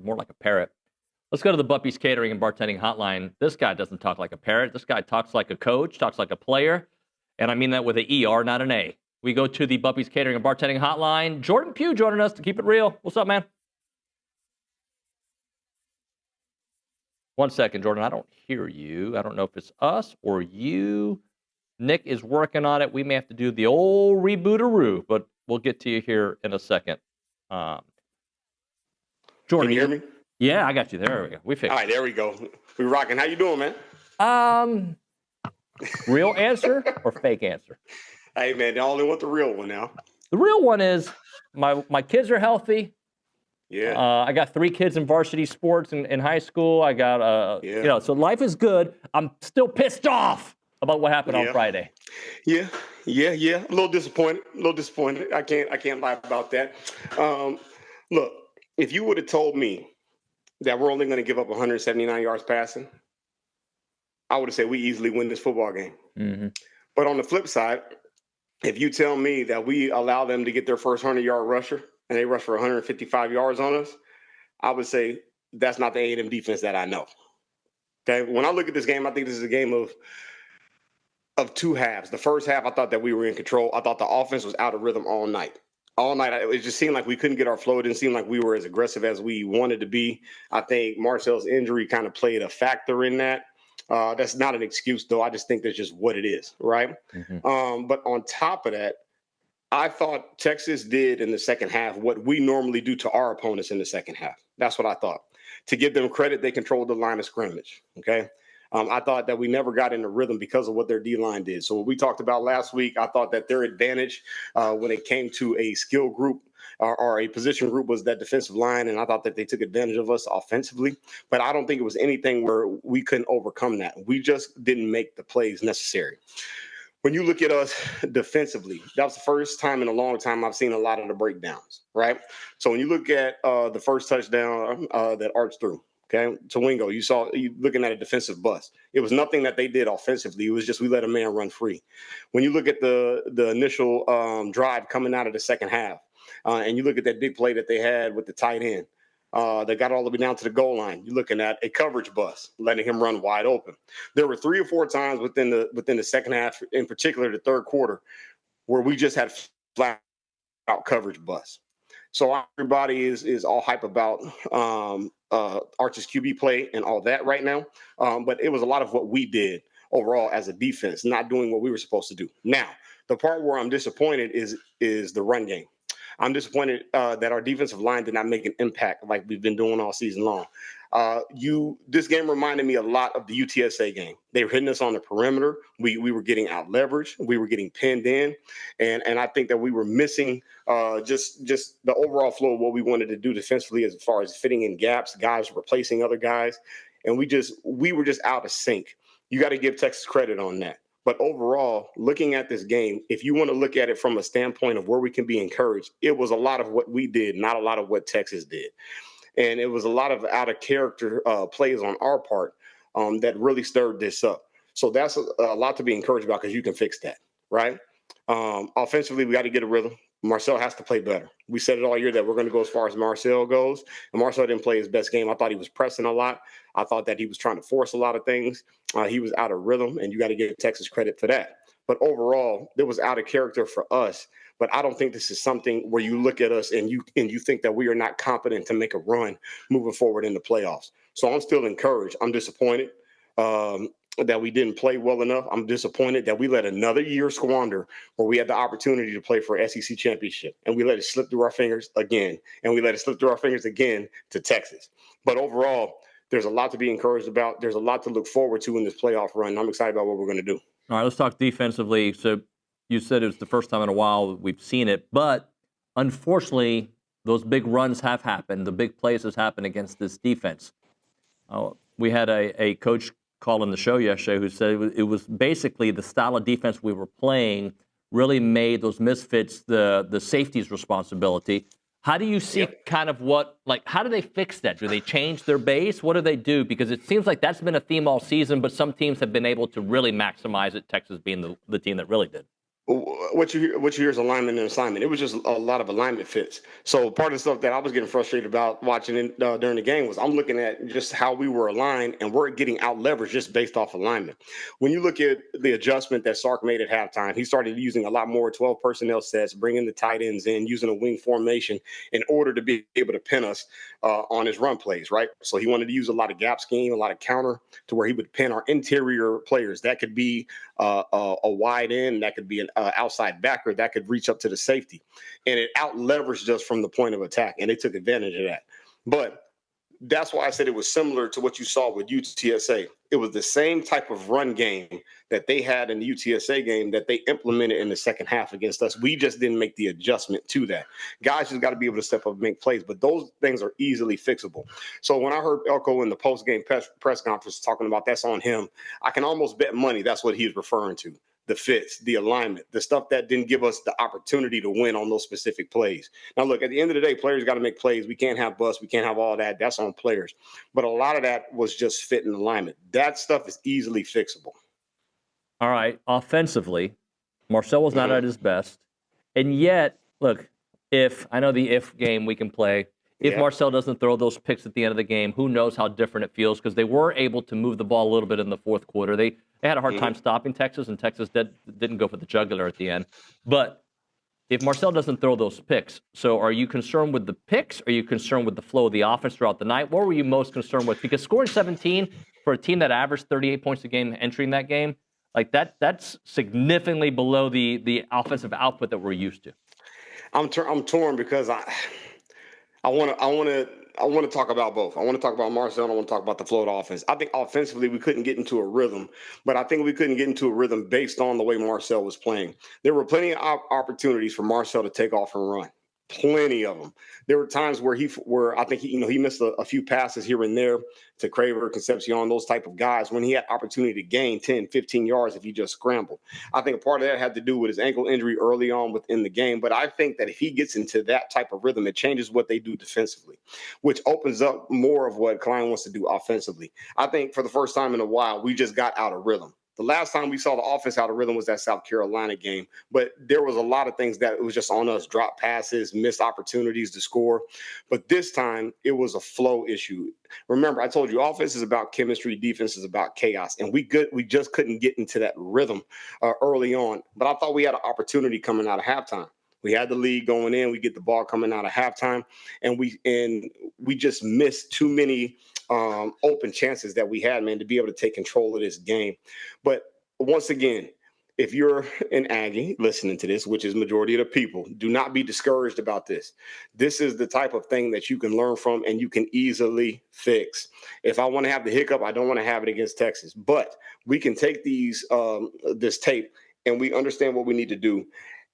more like a parrot. Let's go to the Buppy's Catering and Bartending Hotline. This guy doesn't talk like a parrot. This guy talks like a coach, talks like a player. And I mean that with an ER, not an A. We go to the Buppy's Catering and Bartending Hotline. Jordan Pugh joining us to keep it real. What's up, man? 1 second, Jordan. I don't hear you. I don't know if it's us or you. Nick is working on it. We may have to do the old rebootaroo, but we'll get to you here in a second. Jordan, Can you hear me? Yeah, I got you. There we go. We fixed it. All right, there we go. We rocking. How you doing, man? Real answer or fake answer? Hey, man, they only want the real one now. The real one is my kids are healthy. Yeah. I got 3 kids in varsity sports in high school. I got so life is good. I'm still pissed off about what happened on Friday. Yeah. A little disappointed. I can't lie about that. Look, if you would have told me that we're only going to give up 179 yards passing, I would have said we easily win this football game. Mm-hmm. But on the flip side, if you tell me that we allow them to get their first 100-yard rusher and they rush for 155 yards on us, I would say that's not the A&M defense that I know. Okay, when I look at this game, I think this is a game of 2 halves. The first half, I thought that we were in control. I thought the offense was out of rhythm all night. It just seemed like we couldn't get our flow. It didn't seem like we were as aggressive as we wanted to be. I think Marcel's injury kind of played a factor in that. That's not an excuse, though. I just think that's just what it is, right? Mm-hmm. But on top of that, I thought Texas did in the second half what we normally do to our opponents in the second half. That's what I thought. To give them credit, they controlled the line of scrimmage, okay? I thought that we never got into rhythm because of what their D-line did. So what we talked about last week, I thought that their advantage when it came to a skill group or a position group was that defensive line, and I thought that they took advantage of us offensively. But I don't think it was anything where we couldn't overcome that. We just didn't make the plays necessary. When you look at us defensively, that was the first time in a long time I've seen a lot of the breakdowns, right? So when you look at the first touchdown that Arch threw, okay, to Wingo, you looking at a defensive bust. It was nothing that they did offensively. It was just we let a man run free. When you look at the initial drive coming out of the second half, and you look at that big play that they had with the tight end, they got all the way down to the goal line. You're looking at a coverage bust, letting him run wide open. There were 3 or 4 times within the second half, in particular the third quarter, where we just had flat out coverage bust. So everybody is all hype about Arch's QB play and all that right now. But it was a lot of what we did overall as a defense, not doing what we were supposed to do. Now, the part where I'm disappointed is the run game. I'm disappointed that our defensive line did not make an impact like we've been doing all season long. This game reminded me a lot of the UTSA game. They were hitting us on the perimeter. We were getting out leveraged. We were getting pinned in. And I think that we were missing just the overall flow of what we wanted to do defensively as far as fitting in gaps, guys replacing other guys. And we were just out of sync. You got to give Texas credit on that. But overall, looking at this game, if you want to look at it from a standpoint of where we can be encouraged, it was a lot of what we did, not a lot of what Texas did. And it was a lot of out of character plays on our part that really stirred this up. So that's a lot to be encouraged about because you can fix that, right? Offensively, we got to get a rhythm. Marcel has to play better. We said it all year that we're going to go as far as Marcel goes, and Marcel didn't play his best game. I thought he was pressing a lot. I thought that he was trying to force a lot of things. He was out of rhythm, and you got to give Texas credit for that. But overall, it was out of character for us. But I don't think this is something where you look at us and you think that we are not competent to make a run moving forward in the playoffs. So I'm still encouraged. I'm disappointed that we didn't play well enough. I'm disappointed that we let another year squander where we had the opportunity to play for SEC championship, and we let it slip through our fingers again, and we let it slip through our fingers again to Texas. But overall, there's a lot to be encouraged about. There's a lot to look forward to in this playoff run. I'm excited about what we're going to do. All right, let's talk defensively. So you said it was the first time in a while we've seen it, but unfortunately, those big runs have happened. The big plays has happened against this defense. We had a coach calling the show yesterday who said it was basically the style of defense we were playing really made those misfits the safety's responsibility. How do you see kind of how do they fix that? Do they change their base? What do they do? Because it seems like that's been a theme all season, but some teams have been able to really maximize it, Texas being the team that really did. What you hear is alignment and assignment. It was just a lot of alignment fits. So part of the stuff that I was getting frustrated about watching during the game was I'm looking at just how we were aligned and we're getting out leveraged just based off alignment. When you look at the adjustment that Sark made at halftime, he started using a lot more 12 personnel sets, bringing the tight ends in, using a wing formation in order to be able to pin us on his run plays, right? So he wanted to use a lot of gap scheme, a lot of counter to where he would pin our interior players. That could be a wide end, that could be an outside backer, that could reach up to the safety. And it out leveraged us from the point of attack, and they took advantage of that. But that's why I said it was similar to what you saw with UTSA. It was the same type of run game that they had in the UTSA game that they implemented in the second half against us. We just didn't make the adjustment to that. Guys just got to be able to step up and make plays, but those things are easily fixable. So when I heard Elko in the post-game press conference talking about that's on him, I can almost bet money that's what he was referring to. The fits, the alignment, the stuff that didn't give us the opportunity to win on those specific plays. Now, look, at the end of the day, players got to make plays. We can't have busts. We can't have all that. That's on players. But a lot of that was just fit and alignment. That stuff is easily fixable. All right, offensively, Marcel was not at his best. And yet, look, I know the if game we can play, if Marcel doesn't throw those picks at the end of the game, who knows how different it feels, because they were able to move the ball a little bit in the fourth quarter. They had a hard time stopping Texas, and Texas didn't go for the jugular at the end. But if Marcel doesn't throw those picks, so are you concerned with the picks? Are you concerned with the flow of the offense throughout the night? What were you most concerned with? Because scoring 17 for a team that averaged 38 points a game entering that game, like that's significantly below the offensive output that we're used to. I'm torn because I want to talk about both. I want to talk about Marcel and I want to talk about the flow of the offense. I think offensively we couldn't get into a rhythm, but I think we couldn't get into a rhythm based on the way Marcel was playing. There were plenty of opportunities for Marcel to take off and run. Plenty of them. There were times where I think he missed a few passes here and there to Craver, Concepcion, those type of guys when he had opportunity to gain 10, 15 yards if he just scrambled. I think a part of that had to do with his ankle injury early on within the game. But I think that if he gets into that type of rhythm, it changes what they do defensively, which opens up more of what Klein wants to do offensively. I think for the first time in a while, we just got out of rhythm. The last time we saw the offense out of rhythm was that South Carolina game, but there was a lot of things that it was just on us: drop passes, missed opportunities to score. But this time it was a flow issue. Remember, I told you offense is about chemistry, defense is about chaos, and we just couldn't get into that rhythm early on. But I thought we had an opportunity coming out of halftime. We had the lead going in. We get the ball coming out of halftime, and we just missed too many open chances that we had, man, to be able to take control of this game. But once again, if you're an Aggie listening to this, which is majority of the people, do not be discouraged about this. This is the type of thing that you can learn from and you can easily fix. If I want to have the hiccup, I don't want to have it against Texas. But we can take this tape and we understand what we need to do.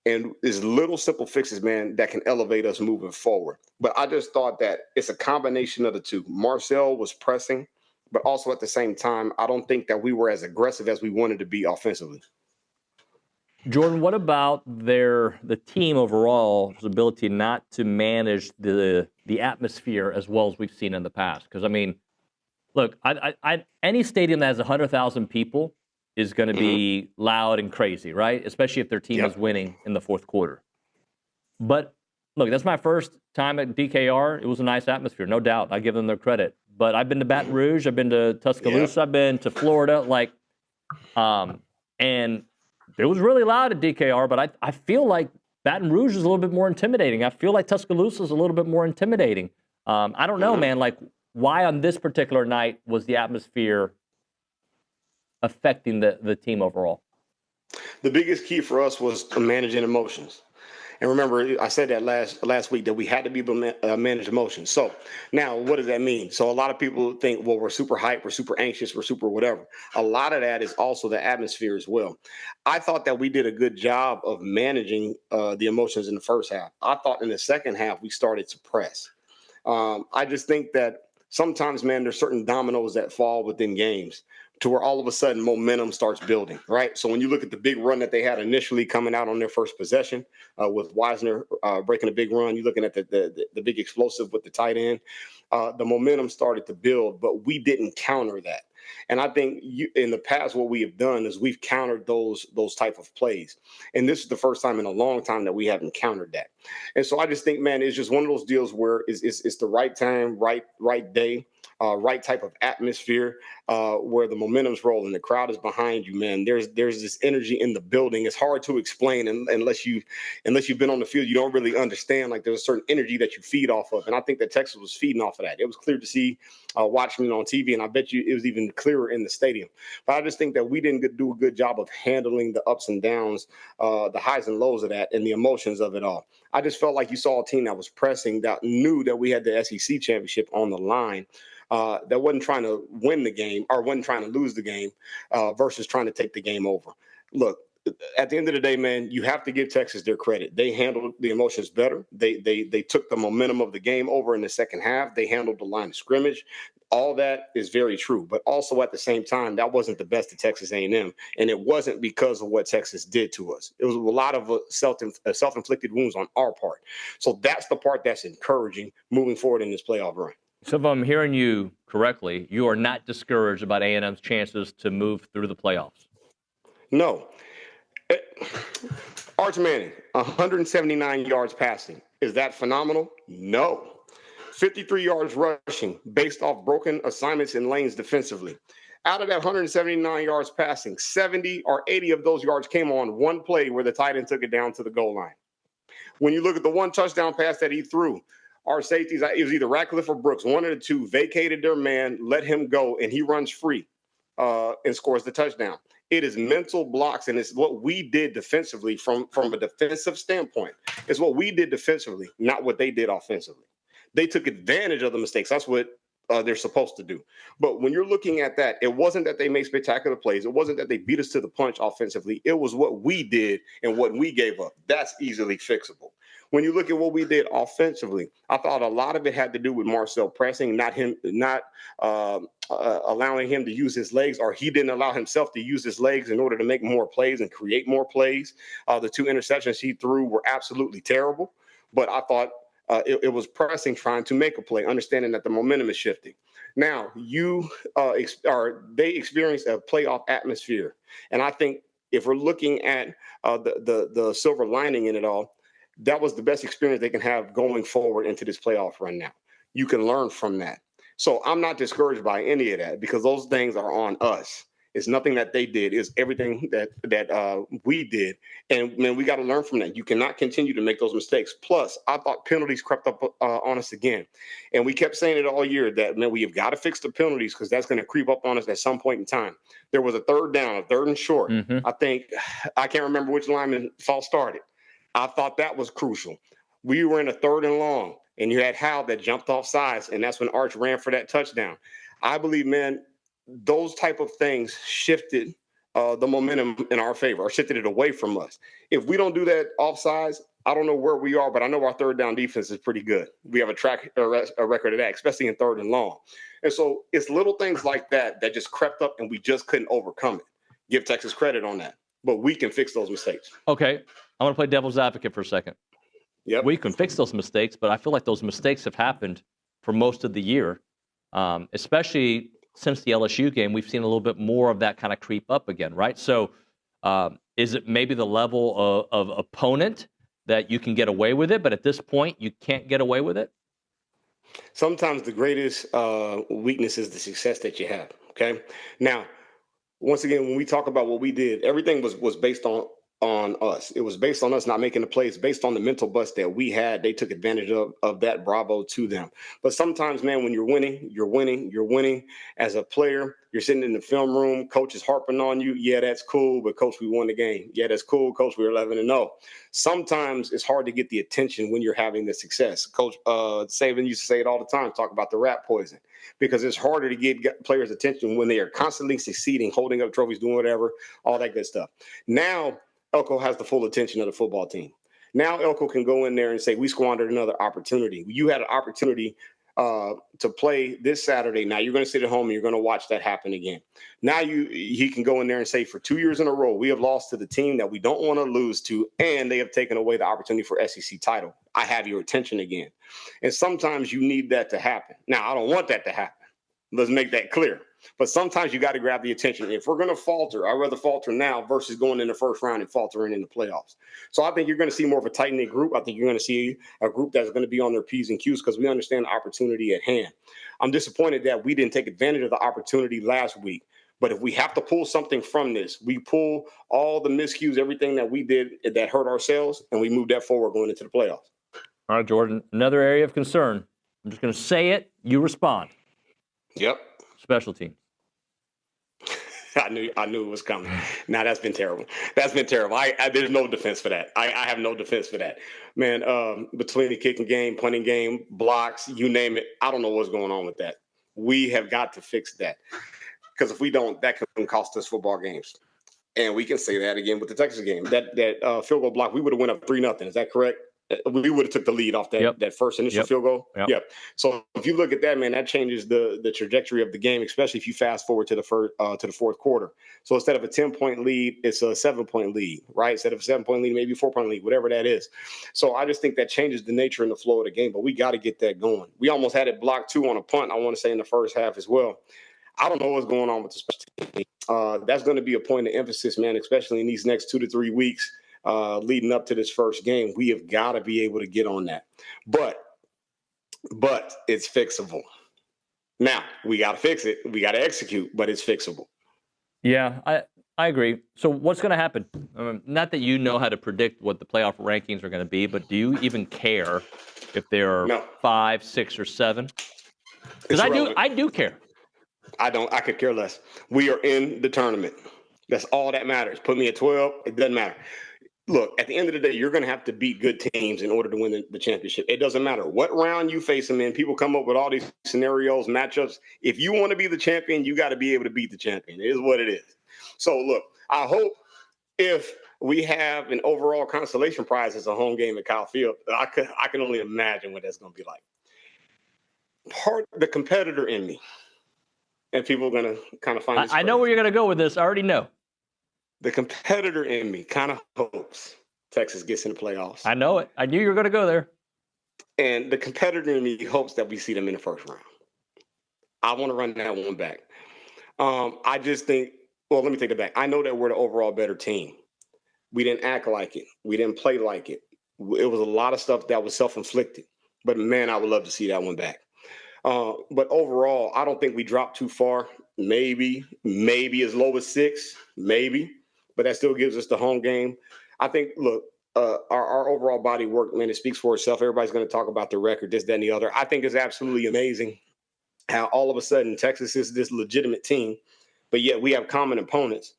And there's little simple fixes, man, that can elevate us moving forward. But I just thought that it's a combination of the two. Marcel was pressing, but also at the same time, I don't think that we were as aggressive as we wanted to be offensively. Jordan, what about the team overall's ability not to manage the atmosphere as well as we've seen in the past? Because, I mean, look, any stadium that has 100,000 people is going to be loud and crazy, right? Especially if their team is winning in the fourth quarter. But look, that's my first time at DKR. It was a nice atmosphere, no doubt. I give them their credit. But I've been to Baton Rouge, I've been to Tuscaloosa, I've been to Florida, and it was really loud at DKR. But I feel like Baton Rouge is a little bit more intimidating. I feel like Tuscaloosa is a little bit more intimidating. I don't know, man. Like, why on this particular night was the atmosphere affecting the team overall? The biggest key for us was managing emotions. And remember, I said that last week that we had to be able to manage emotions. So now what does that mean? So a lot of people think, well, we're super hyped, we're super anxious, we're super whatever. A lot of that is also the atmosphere as well. I thought that we did a good job of managing the emotions in the first half. I thought in the second half, we started to press. I just think that sometimes, man, there's certain dominoes that fall within games to where all of a sudden momentum starts building, right? So when you look at the big run that they had initially coming out on their first possession with Wisner breaking a big run, you're looking at the big explosive with the tight end, the momentum started to build, but we didn't counter that. And I think in the past, what we have done is we've countered those type of plays. And this is the first time in a long time that we haven't countered that. And so I just think, man, it's just one of those deals where it's the right time, right day, right type of atmosphere, where the momentum's rolling, the crowd is behind you, man. There's this energy in the building. It's hard to explain unless you've been on the field. You don't really understand. Like, there's a certain energy that you feed off of, and I think that Texas was feeding off of that. It was clear to see watching it on TV, and I bet you it was even clearer in the stadium. But I just think that we didn't do a good job of handling the ups and downs, the highs and lows of that, and the emotions of it all. I just felt like you saw a team that was pressing, that knew that we had the SEC championship on the line. That wasn't trying to win the game or wasn't trying to lose the game, versus trying to take the game over. Look, at the end of the day, man, you have to give Texas their credit. They handled the emotions better. They took the momentum of the game over in the second half. They handled the line of scrimmage. All that is very true, but also at the same time, that wasn't the best of Texas A&M, and it wasn't because of what Texas did to us. It was a lot of self-inflicted wounds on our part. So that's the part that's encouraging moving forward in this playoff run. So if I'm hearing you correctly, you are not discouraged about A&M's chances to move through the playoffs. No. Arch Manning, 179 yards passing. Is that phenomenal? No. 53 yards rushing based off broken assignments and lanes defensively. Out of that 179 yards passing, 70 or 80 of those yards came on one play where the tight end took it down to the goal line. When you look at the one touchdown pass that he threw, our safeties, it was either Ratcliffe or Brooks, one of the two, vacated their man, let him go, and he runs free and scores the touchdown. It is mental blocks, and it's what we did defensively from a defensive standpoint. It's what we did defensively, not what they did offensively. They took advantage of the mistakes. That's what they're supposed to do. But when you're looking at that, it wasn't that they made spectacular plays. It wasn't that they beat us to the punch offensively. It was what we did and what we gave up. That's easily fixable. When you look at what we did offensively, I thought a lot of it had to do with Marcel pressing, not allowing him to use his legs, or he didn't allow himself to use his legs in order to make more plays and create more plays. The two interceptions he threw were absolutely terrible, but I thought it was pressing, trying to make a play, understanding that the momentum is shifting. Now, they experienced a playoff atmosphere, and I think if we're looking at the silver lining in it all, that was the best experience they can have going forward into this playoff run now. You can learn from that. So I'm not discouraged by any of that, because those things are on us. It's nothing that they did. It's everything that we did. And, man, we got to learn from that. You cannot continue to make those mistakes. Plus, I thought penalties crept up on us again. And we kept saying it all year that, man, we have got to fix the penalties, because that's going to creep up on us at some point in time. There was a third down, a third and short. Mm-hmm. I can't remember which lineman false started. I thought that was crucial. We were in a third and long, and you had Hal that jumped off sides, and that's when Arch ran for that touchdown. I believe, man, those type of things shifted the momentum in our favor, or shifted it away from us. If we don't do that offsides, I don't know where we are, but I know our third down defense is pretty good. We have a record of that, especially in third and long. And so it's little things like that that just crept up, and we just couldn't overcome it. Give Texas credit on that. But we can fix those mistakes. Okay. I want to play devil's advocate for a second. Yep. We can fix those mistakes, but I feel like those mistakes have happened for most of the year, especially since the LSU game. We've seen a little bit more of that kind of creep up again, right? So is it maybe the level of opponent that you can get away with it, but at this point you can't get away with it? Sometimes the greatest weakness is the success that you have, okay? Now, once again, when we talk about what we did, everything was based on us. It was based on us not making the plays, based on the mental bust that we had. They took advantage of that. Bravo to them. But sometimes, man, when you're winning as a player, you're sitting in the film room, coach is harping on you. Yeah, that's cool, but coach, we won the game. Yeah, that's cool, coach, we're 11-0. Sometimes it's hard to get the attention when you're having the success. Coach Saban used to say it all the time, talk about the rat poison, because it's harder to get players' attention when they are constantly succeeding, holding up trophies, doing whatever, all that good stuff. Now, Elko has the full attention of the football team. Now Elko can go in there and say, we squandered another opportunity. You had an opportunity to play this Saturday. Now you're going to sit at home and you're going to watch that happen again. Now he can go in there and say, for 2 years in a row, we have lost to the team that we don't want to lose to, and they have taken away the opportunity for SEC title. I have your attention again. And sometimes you need that to happen. Now, I don't want that to happen. Let's make that clear. But sometimes you got to grab the attention. If we're going to falter, I'd rather falter now versus going in the first round and faltering in the playoffs. So I think you're going to see more of a tight-knit group. I think you're going to see a group that's going to be on their P's and Q's because we understand the opportunity at hand. I'm disappointed that we didn't take advantage of the opportunity last week. But if we have to pull something from this, we pull all the miscues, everything that we did that hurt ourselves, and we move that forward going into the playoffs. All right, Jordan, another area of concern. I'm just going to say it. You respond. Yep. Special teams. I knew it was coming. Now that's been terrible. That's been terrible. There's no defense for that. I have no defense for that. Man, between the kicking game, punting game, blocks, you name it, I don't know what's going on with that. We have got to fix that. Because if we don't, that can cost us football games. And we can say that again with the Texas game. That field goal block, we would have went up 3-0. Is that correct? We would have took the lead off that first initial field goal. Yep. So if you look at that, man, that changes the trajectory of the game, especially if you fast forward to the fourth quarter. So instead of a 10-point lead, it's a 7-point lead, right? Instead of a 7-point lead, maybe a 4-point lead, whatever that is. So I just think that changes the nature and the flow of the game. But we got to get that going. We almost had it blocked too on a punt, I want to say, in the first half as well. I don't know what's going on with the special team. That's going to be a point of emphasis, man, especially in these next 2 to 3 weeks leading up to this first game. We have got to be able to get on that. But it's fixable. Now, we got to fix it. We got to execute, but it's fixable. Yeah, I agree. So what's going to happen? Not that you know how to predict what the playoff rankings are going to be, but do you even care if they're 5, 6, or 7? Because I do care. I don't. I could care less. We are in the tournament. That's all that matters. Put me at 12. It doesn't matter. Look, at the end of the day, you're going to have to beat good teams in order to win the championship. It doesn't matter what round you face them in. People come up with all these scenarios, matchups. If you want to be the champion, you got to be able to beat the champion. It is what it is. So, look, I hope if we have an overall consolation prize as a home game at Kyle Field, I can only imagine what that's going to be like. The competitor in me. And people are going to kind of find this. I know where you're going to go with this. I already know. The competitor in me kind of hopes Texas gets in the playoffs. I know it. I knew you were going to go there. And the competitor in me hopes that we see them in the first round. I want to run that one back. I just think, well, let me take it back. I know that we're the overall better team. We didn't act like it. We didn't play like it. It was a lot of stuff that was self-inflicted. But, man, I would love to see that one back. But overall, I don't think we dropped too far. Maybe as low as 6, maybe. But that still gives us the home game. I think, look, our overall body work, man, it speaks for itself. Everybody's going to talk about the record, this, that, and the other. I think it's absolutely amazing how all of a sudden Texas is this legitimate team, but yet we have common opponents.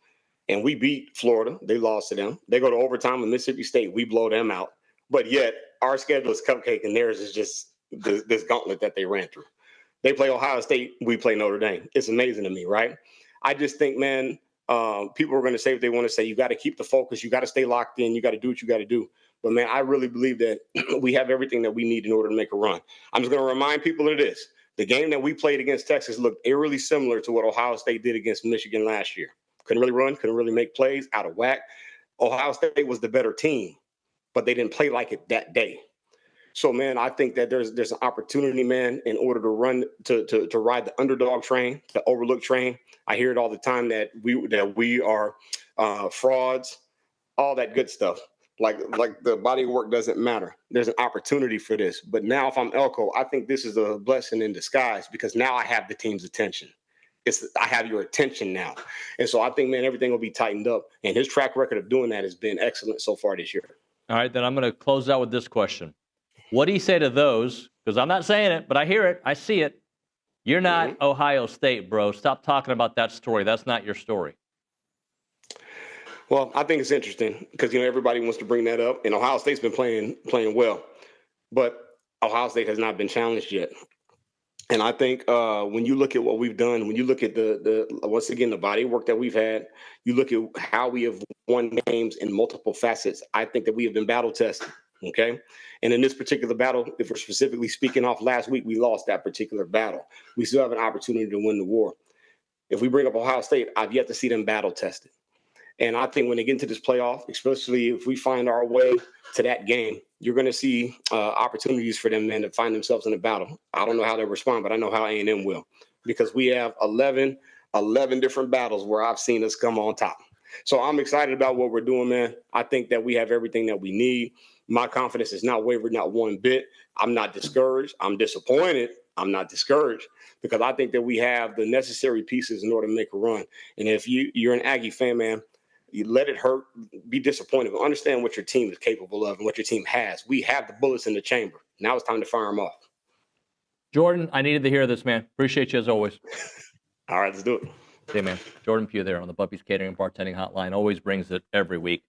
And we beat Florida. They lost to them. They go to overtime with Mississippi State. We blow them out. But yet our schedule is cupcake, and theirs is just this gauntlet that they ran through. They play Ohio State. We play Notre Dame. It's amazing to me, right? I just think, man, people are going to say what they want to say. You got to keep the focus. You got to stay locked in. You got to do what you got to do. But, man, I really believe that we have everything that we need in order to make a run. I'm just going to remind people of this. The game that we played against Texas looked eerily similar to what Ohio State did against Michigan last year. Couldn't really run, couldn't really make plays, out of whack. Ohio State was the better team, but they didn't play like it that day. So, man, I think that there's an opportunity, man, in order to run to ride the underdog train, the overlook train. I hear it all the time that we are frauds, all that good stuff. Like the body of work doesn't matter. There's an opportunity for this. But now if I'm Elko, I think this is a blessing in disguise because now I have the team's attention. I have your attention now. And so I think, man, everything will be tightened up. And his track record of doing that has been excellent so far this year. All right, then I'm going to close out with this question. What do you say to those? Because I'm not saying it, but I hear it. I see it. You're not Ohio State, bro. Stop talking about that story. That's not your story. Well, I think it's interesting because, everybody wants to bring that up. And Ohio State's been playing well. But Ohio State has not been challenged yet. And I think when you look at what we've done, when you look at the once again, the body work that we've had, you look at how we have won games in multiple facets, I think that we have been battle tested. Okay. And in this particular battle, if we're specifically speaking off last week, we lost that particular battle. We still have an opportunity to win the war. If we bring up Ohio State, I've yet to see them battle tested. And I think when they get into this playoff, especially if we find our way to that game, you're going to see opportunities for them, man, to find themselves in a battle. I don't know how they'll respond, but I know how A&M will, because we have 11 11 different battles where I've seen us come on top. So I'm excited about what we're doing, man. I think that we have everything that we need. My confidence is not wavered, not one bit. I'm not discouraged. I'm disappointed. I'm not discouraged because I think that we have the necessary pieces in order to make a run. And if you're an Aggie fan, man, you let it hurt, be disappointed, but understand what your team is capable of and what your team has. We have the bullets in the chamber. Now it's time to fire them off. Jordan, I needed to hear this, man. Appreciate you as always. All right, let's do it. See you, man. Jordan Pugh there on the Buffy's Catering and Bartending Hotline. Always brings it every week.